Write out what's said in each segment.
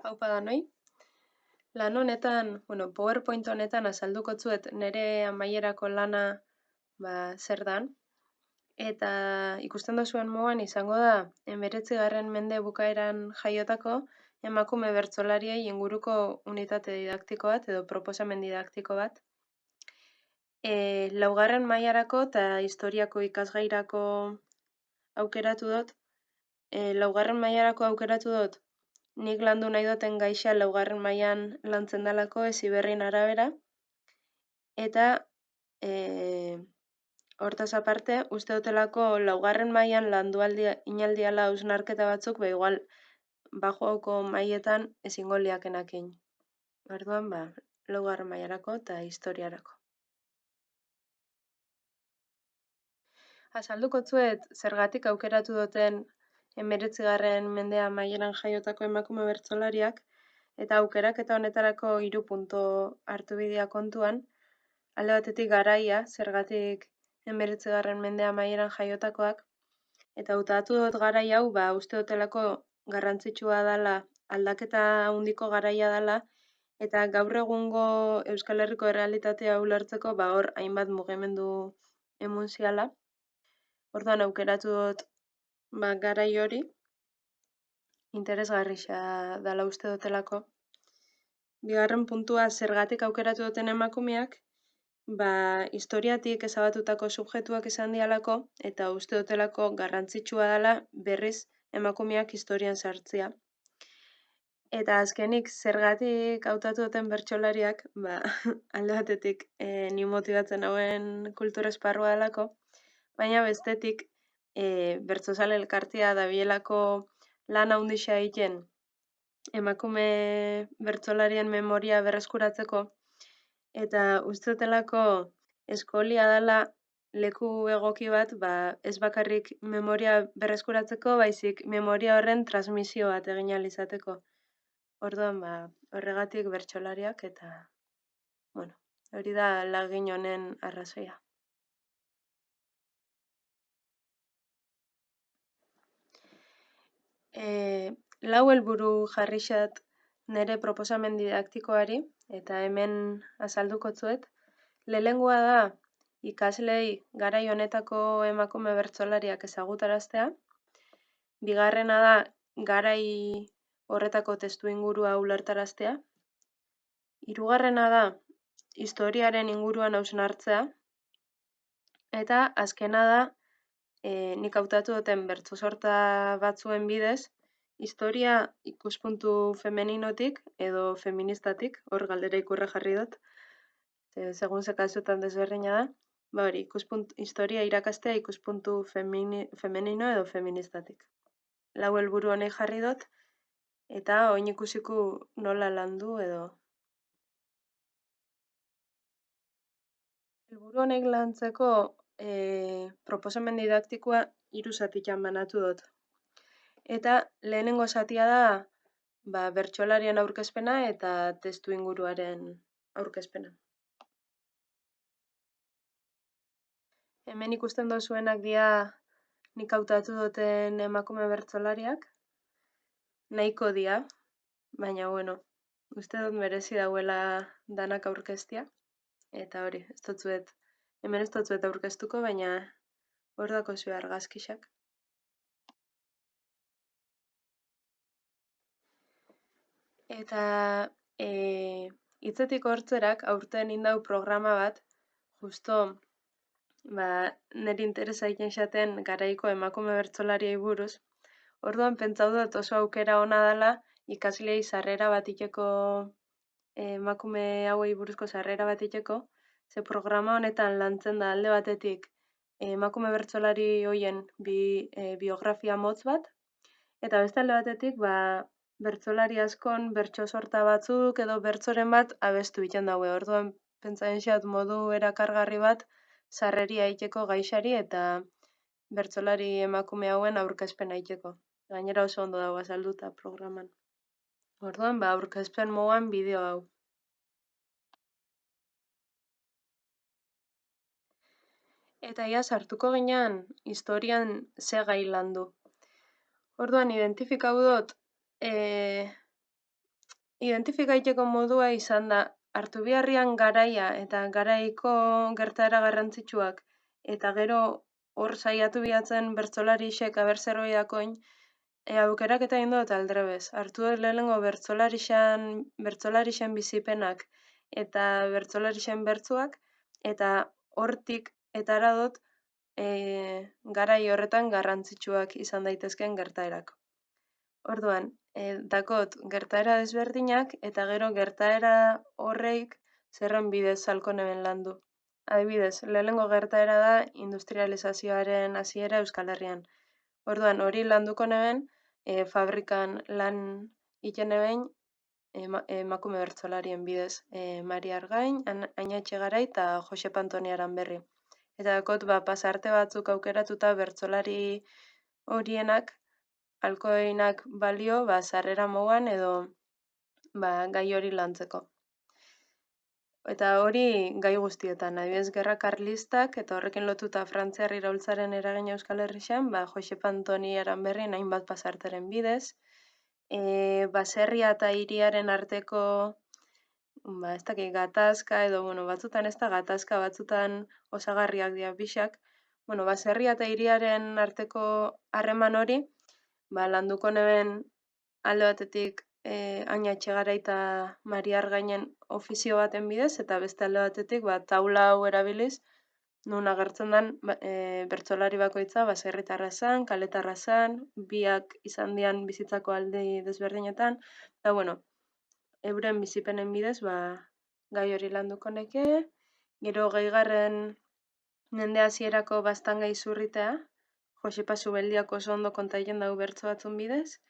Aupa danoi. Lan honetan, PowerPoint honetan azalduko zuet nire amaierako lana zer dan. Eta ikusten duzuen moduan izango da 19. mende bukaeran jaiotako emakume bertsolariei inguruko unitate didaktiko bat edo proposamen didaktiko bat. Laugarren mailarako eta historiako ikasgairako aukeratu dut. Laugarren mailarako aukeratu dut nik landu nahi duten gaixa laugarren mailan lantzen dalako Heziberrin arabera. Eta hortaz aparte, uste dutelako laugarren mailan landu inaldiala hausnarketa batzuk, igual bajoako maietan ezingo liakenakin. Orduan, laugarren mailarako eta historiarako. Azalduko zuet zergatik aukeratu duten 19. mendea amaieran jaiotako emakume bertsolariak, eta aukeraketa honetarako 3 punto hartu bidea kontuan. Alde batetik garaia, zergatik 19. mendea amaieran jaiotakoak, eta hautatu dut garai hau, uste dutelako garrantzitsua dela, aldaketa handiko garaia dela, eta gaur egungo Euskal Herriko errealitatea ulertzeko hor hainbat mugimendu emunziala. Orduan aukeratu dut garai hori, interesgarria dela uste dutelako. Bigarren puntua zergatik aukeratu duten emakumeak, historiatik ezabatutako subjektuak izan dialako, eta uste dutelako garrantzitsua dela berriz emakumeak historian sartzea. Eta azkenik zergatik hautatu duten bertsolariak, alde batetik ni motibatzen hauen kultur esparrua delako, baina bestetik bertsozale elkartea dabielako lan handixa egiten emakume bertsolarien memoria berreskuratzeko, eta uste dutelako eskolia dela leku egoki bat, ez bakarrik memoria berreskuratzeko, baizik memoria horren transmisio bat egin ahal izateko. Orduan, horregatik bertsolariak, eta hori da lagin honen arrazoia. Lau helburu jarrixat nire proposamen didaktikoari, eta hemen azalduko zuet. Lehenengoa da ikaslei garai honetako emakume bertsolariak ezagutaraztea. Bigarrena da garai horretako testuingurua ulertaraztea. Hirugarrena da historiaren inguruan hausnartzea. Eta azkena da nik hautatu duten bertso-sorta batzuen bidez, historia ikuspuntu femeninotik edo feministatik, hor galdera ikurra jarri dut, segun ze kasutan desberdina da, hori, historia irakastea ikuspuntu femenino edo feministatik. Lau helburu honek jarri dut, eta oin ikusiko nola landu edo. Helburu honek lantzeko proposamen didaktikoa 3 zatitan banatu dut. Eta lehenengo zatia da bertsolarien aurkezpena eta testu inguruaren aurkezpena. Hemen ikusten dozuenak dira nik hautatu duten emakume bertsolariak. Nahiko dira, baina uste dut merezi dauela danak aurkeztea. Eta hori, hemen ez dut aurkeztuko, baina hor dako zu argazkixak. Eta hitzetik hortzerak aurten indau programa bat, justo niri interesa egin xaten garaiko emakume bertsolariei buruz. Orduan pentsau dut oso aukera ona dela ikasleei sarrera bat iteko, emakume hauei buruzko sarrera bat iteko, ze programa honetan lantzen da alde batetik emakume bertsolari hoien biografia motz bat, eta beste alde batetik bertsolari askon bertso sorta batzuk edo bertsoren bat abestu egiten daue. Orduan pentsatzen xat modu erakargarri bat sarreria egiteko gaixari eta bertsolari emakume hauen aurkezpena egiteko. Gainera oso ondo dago azalduta programan. Orduan, aurkezpen moduan bideo hau. Eta ia sartuko ginean historian ze gai landu. Orduan, identifikau dut Identifikaiteko modua izan da, Artubiarrian garaia eta garaiko gertaera garrantzitsuak, eta gero hor saiatu bihatzen bertsolarixek aber zerbait dakoin, aukeraketa egin dut aldrebez. Hartu dut lehenengo bertsolarixen bizipenak eta bertsolarixen bertsuak, eta hortik etara dut garai horretan garrantzitsuak izan daitezkeen gertaerak. Orduan, dakot gertaera desberdinak eta gero gertaera horreik zerren bidez salko neben landu. Adibidez, lehenengo gertaera da industrializazioaren hasiera Euskal Herrian. Orduan, hori landuko neben, fabrikan lan iten neben emakume bertsolarien bidez. Mari Argain, Aina Etxegarai eta Josep Antoni Aranberri. Eta dakot, pasarte batzuk aukeratuta bertsolari horienak alkoinak balio sarrera moduan edo gai hori lantzeko. Eta hori gai guztietan, adibidez gerra karlistak eta horrekin lotuta Frantziar iraultzaren eragina Euskal Herrixan, Josep Antoni Aranberri hainbat pasarteren bidez, baserria eta hiriaren arteko ez dakit gatazka edo batzutan ez da gatazka, batzutan osagarriak dira bixak, baserria eta hiriaren arteko harreman hori, landuko neben alde batetik Aina Etxegarai eta Mari Argainen ofizio baten bidez, eta beste alde batetik taula hau erabiliz, nun agertzen den bertsolari bakoitza baserritarra zen, kaletarra zen, biak izan dian bizitzako alde desberdinetan, eta euren bizipenen bidez gai hori landuko neke, gero 20. Mende hasierako baztangai zurritea, Josepa Zubeldiak oso ondo kontaien dau bertso batzun bidez,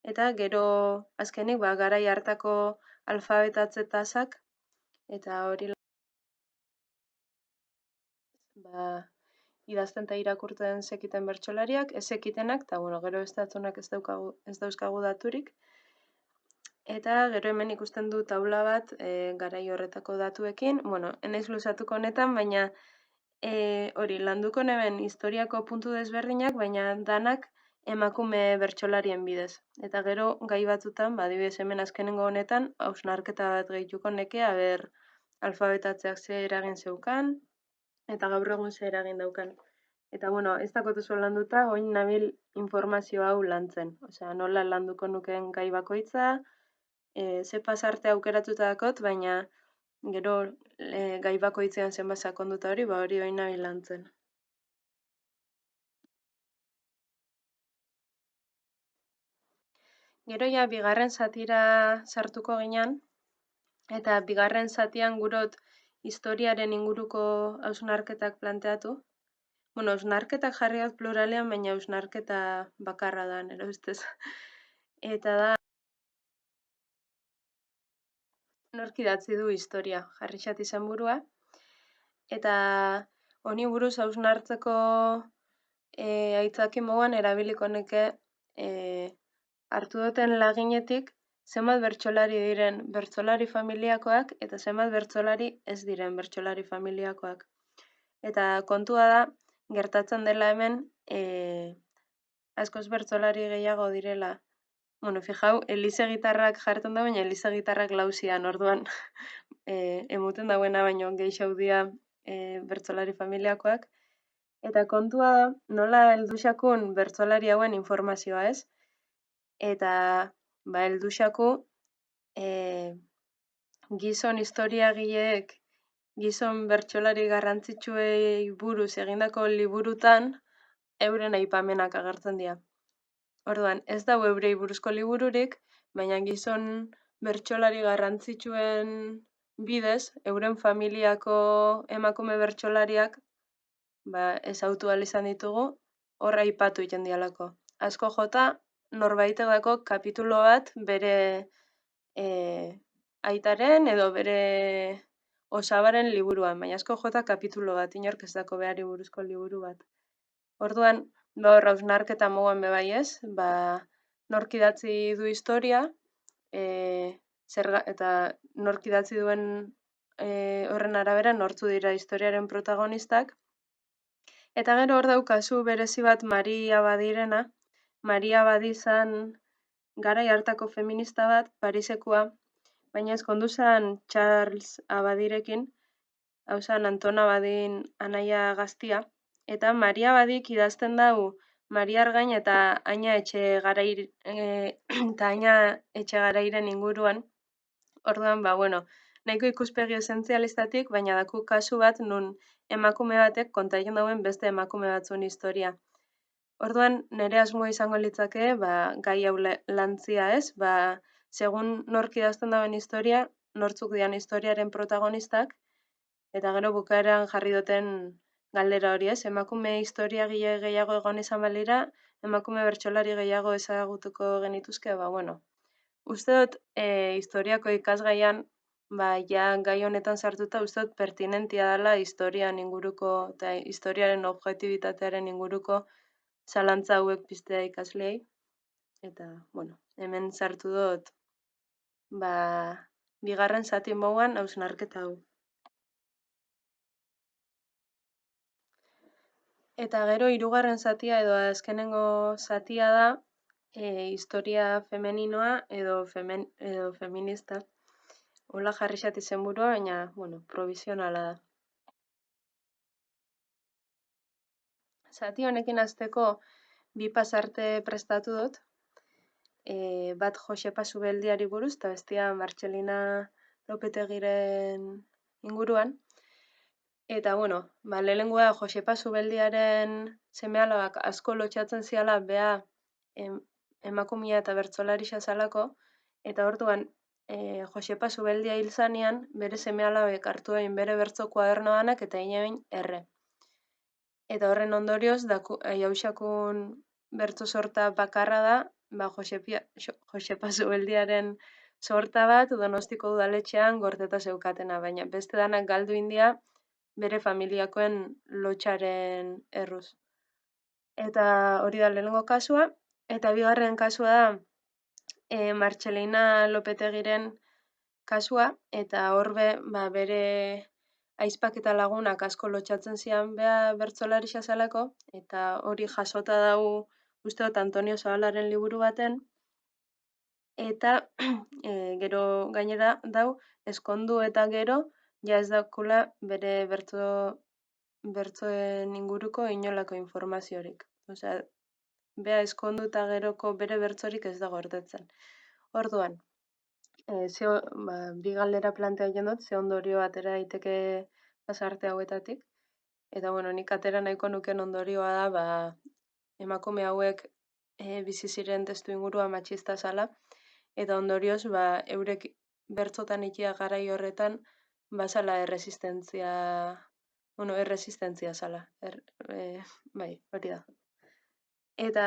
eta gero azkenik garai hartako alfabetatze tasak, eta hori idazten eta irakurtzen zekiten bertsolariak, ez zekitenak, eta gero estatzunak ez dauzkagu daturik. Eta gero hemen ikusten du taula bat garai horretako datuekin, enaiz luzatuko honetan, baina hori, landuko neben historiako puntu desberdinak, baina danak emakume bertsolarien bidez. Eta gero gai batzutan, adibidez hemen azkenengo honetan, hausnarketa bat gehituko neke, aber alfabetatzeak ze eragin zeukan, eta gaur egun ze eragin daukan. Eta ez dakot oso landuta, oin nabil informazio hau lantzen. Osea, nola landuko nukeen gai bakoitza, ze pasarte aukeratuta dakot, baina gero gai bakoitzean zenbat sakonduta hori, hori oin nabil lantzen. Gero ja, bigarren zatira sartuko ginean, eta bigarren zatian gurot historiaren inguruko hausnarketak planteatu. Hausnarketak jarri dut pluralean, baina hausnarketa bakarra da, nire ustez. Eta da, nork idatzi du historia, jarri xat izan burua. Eta honi buruz hausnartzeko aitzaki moduan erabiliko neke hartu duten laginetik zenbat bertsolari diren bertsolari familiakoak eta zenbat bertsolari ez diren bertsolari familiakoak. Eta kontua da, gertatzen dela hemen askoz bertsolari gehiago direla. Fijau, Elize gitarrak jartzen da, baina Elize gitarrak lauzian, orduan emuten dauena baino gehiago dira bertsolari familiakoak. Eta kontua da, nola helduxakun bertsolari hauen informazioa ez? Eta helduxaku gizon historiagileek gizon bertsolari garrantzitsuei buruz egindako liburutan euren aipamenak agertzen dira. Orduan, ez dago eurei buruzko libururik, baina gizon bertsolari garrantzitsuen bidez, euren familiako emakume bertsolariak ezautu ahal izan ditugu, hor aipatu egiten dialako. Asko jota, norbaitegako kapitulo bat bere aitaren edo bere osabaren liburuan, baina asko jota kapitulo bat, inork ez dako behari buruzko liburu bat. Orduan, hor hausnarketa moduan bebai ez, nork idatzi du historia, eta nork idatzi duen horren arabera nortzu dira historiaren protagonistak. Eta gero hor daukazu berezi bat Maria Badirena. Maria Badi zan garai hartako feminista bat, Parisekoa, baina ezkondu zen Charles Abadirekin, hau zen Anton Abadin anaia gaztia, eta Maria Abadik idazten dau Maria Argain eta Aina eta Aina Etxegarairen inguruan. Orduan, nahiko ikuspegi esentzialistatik, baina daku kasu bat nun emakume batek kontatzen dauen beste emakume batzuen historia. Orduan, nire asmoa izango litzake, gai hau lantzia ez, segun nork idazten dauen historia, nortzuk dian historiaren protagonistak, eta gero bukaeran jarri duten galdera hori ez, emakume historiagile gehiago egon izan balira, emakume bertsolari gehiago ezagutuko genituzke, uste dut historiako ikasgaian, gai honetan sartuta uste dut pertinentia dela historian inguruko eta historiaren objektibitatearen inguruko zalantza hauek piztea ikasleei. Eta, hemen sartu dut, bigarren zati moduan hausnarketa hau. Eta gero hirugarren zatia edo azkenengo zatia da historia femeninoa edo feminista. Hola jarri xat izenburua, baina, provisionala da. Zati honekin hasteko bi pasarte prestatu dut. Bat Josepa Zubeldiari buruz, eta bestia Martxelina Lopetegiren inguruan. Eta, lehenengoa Josepa Zubeldiaren seme-alabak asko lotxatzen ziala bea emakumea eta bertsolarixa zalako, eta orduan Josepa Zubeldia hil zanean, bere seme-alabek hartu egin bere bertso kuadernoanak eta egin erre. Eta horren ondorioz, jausakun bertso sorta bakarra da, Josepa Zubeldiaren sorta bat Donostiko udaletxean gordeta zeukatena, baina beste danak galdu india bere familiakoen lotxaren erruz. Eta hori da lehenengo kasua, eta bigarren kasua da Martxelina Lopetegiren kasua, eta horbe bere aizpak eta lagunak asko lotxatzen zian bea bertsolarixa zelako, eta hori jasota dau uste dut Antonio Zabalaren liburu baten, eta gero gainera dau ezkondu eta gero ja ez daukula bere bertsoen inguruko inolako informaziorik. Osea, bea ezkondu eta geroko bere bertsorik ez da gordetzen. Orduan, bi galdera planteatzen dut, ze ondorio atera daiteke pasarte hauetatik. Eta, nik atera nahiko nuken ondorioa da, emakume hauek bizi ziren testu ingurua matxista zala, eta ondorioz, eurek bertzotan ikia garai horretan, bazala erresistentzia zala. Bai, hori da. Eta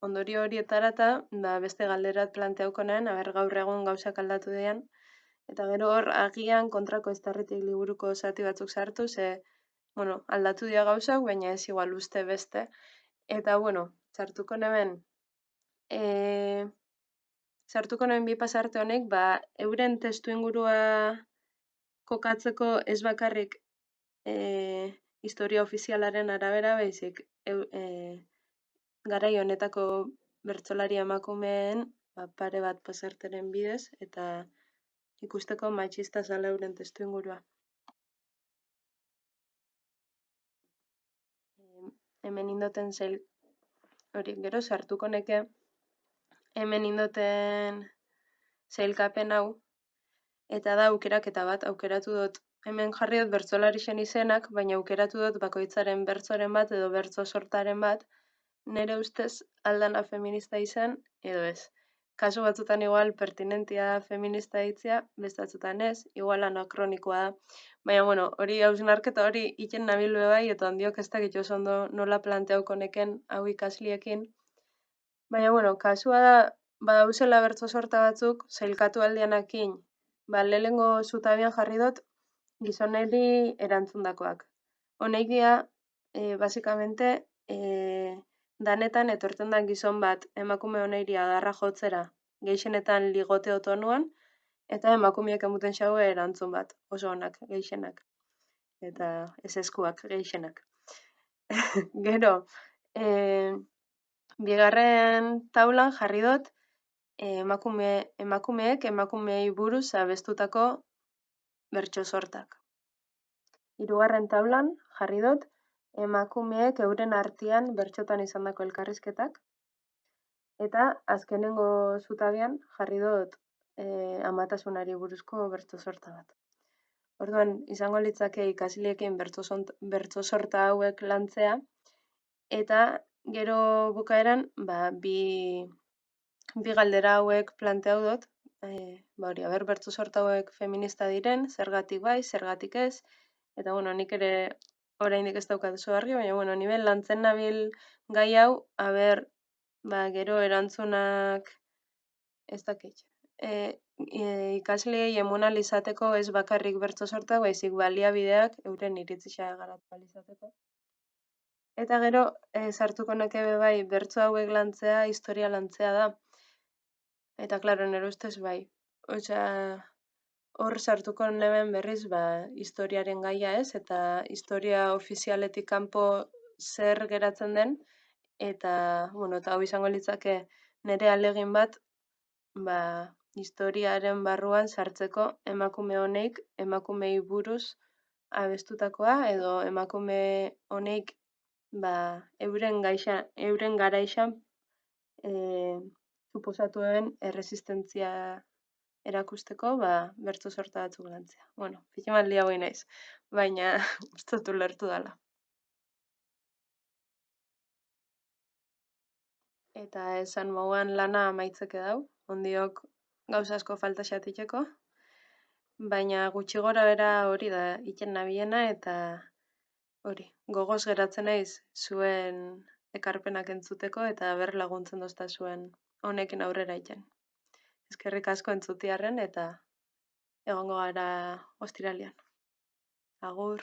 ondorio horietarata, beste galderat planteauko nuen, gaur egun gauzak aldatu dian, eta gero hor agian kontrako estarritik liburuko zati batzuk sartu, aldatu dira gauzak, baina ez igual uste beste. Eta, sartuko nuen bi pasarte honek, euren testu ingurua kokatzeko ez bakarrik historia ofizialaren arabera, baizik garai honetako bertsolari emakumeen pare bat pasarteren bidez, eta ikusteko matxista zala euren testu ingurua. Hemen indoten hori, gero sartuko neke, hemen indoten zeilkapen hau, eta da aukeraketa bat, aukeratu dut, hemen jarri dut bertsolarixen izenak, baina aukeratu dut bakoitzaren bertsoren bat edo bertso sortaren bat, nire ustez aldana feminista izan, edo ez. Kasu batzutan igual pertinentia feminista ditzea, bestatzutan ez, igual anakronikoa da. Baina, hori hausnarketa hori iten nabilbe bai, eta handiok ez dakit oso ondo nola planteauko neken hau ikasliekin. Baina, kasua da, badauzela bertso sorta batzuk, zailkatu aldianakin, lehenengo zutabian jarri dut, gizoneri erantzundakoak. Honeik dira, basikamente, danetan etortzen da gizon bat emakume honeiri adarra jotzera gehixenetan ligoteo tonuan, eta emakumeak emuten xaue erantzun bat, oso onak, gehixenak. Eta ez eskuak, gehixenak. Gero, bigarren taulan jarri dut, emakumeek emakumeei buruz abestutako bertso sortak. Hirugarren taulan jarri dut emakumeek euren artean bertsotan izandako elkarrizketak. Eta azkenengo zutabean jarri dut amatasunari buruzko bertso sorta bat. Orduan, izango litzake ikasleekin bertso sorta hauek lantzea, eta gero bukaeran bi galdera hauek planteatu dut, bertso sorta hauek feminista diren, zergatik bai, zergatik ez, eta nik ere oraindik ez daukat oso argi, baina ni lantzen nabil gai hau, gero erantzunak ez dakit. Ikasleei eman ahal izateko ez bakarrik bertso sorta, baizik baliabideak euren iritzia garatu ahal izateko. Eta gero sartuko nuke bai bertso hauek lantzea, historia lantzea da. Eta claro, nire ustez bai. Osea, hor sartuko neben berriz historiaren gaia ez, eta historia ofizialetik kanpo zer geratzen den, eta hau izango litzake nire ahalegin bat, historiaren barruan sartzeko emakumei buruz abestutakoa, edo emakume honek euren garaixan suposatuen erresistentzia erakusteko bertso sorta batzuk lantzea. Pixka lia hoi naiz, baina uste dut ulertu dela. Eta esan moduan lana amaitzeke dau, ondiok gauza asko falta xatitzeko, baina gutxi gora bera hori da iten nabiena, eta hori, gogoz geratzen naiz zuen ekarpenak entzuteko, eta laguntzen dozta zuen honekin aurrera iten. Eskerrik asko entzutiarren, eta egongo gara ostiralean. Agur.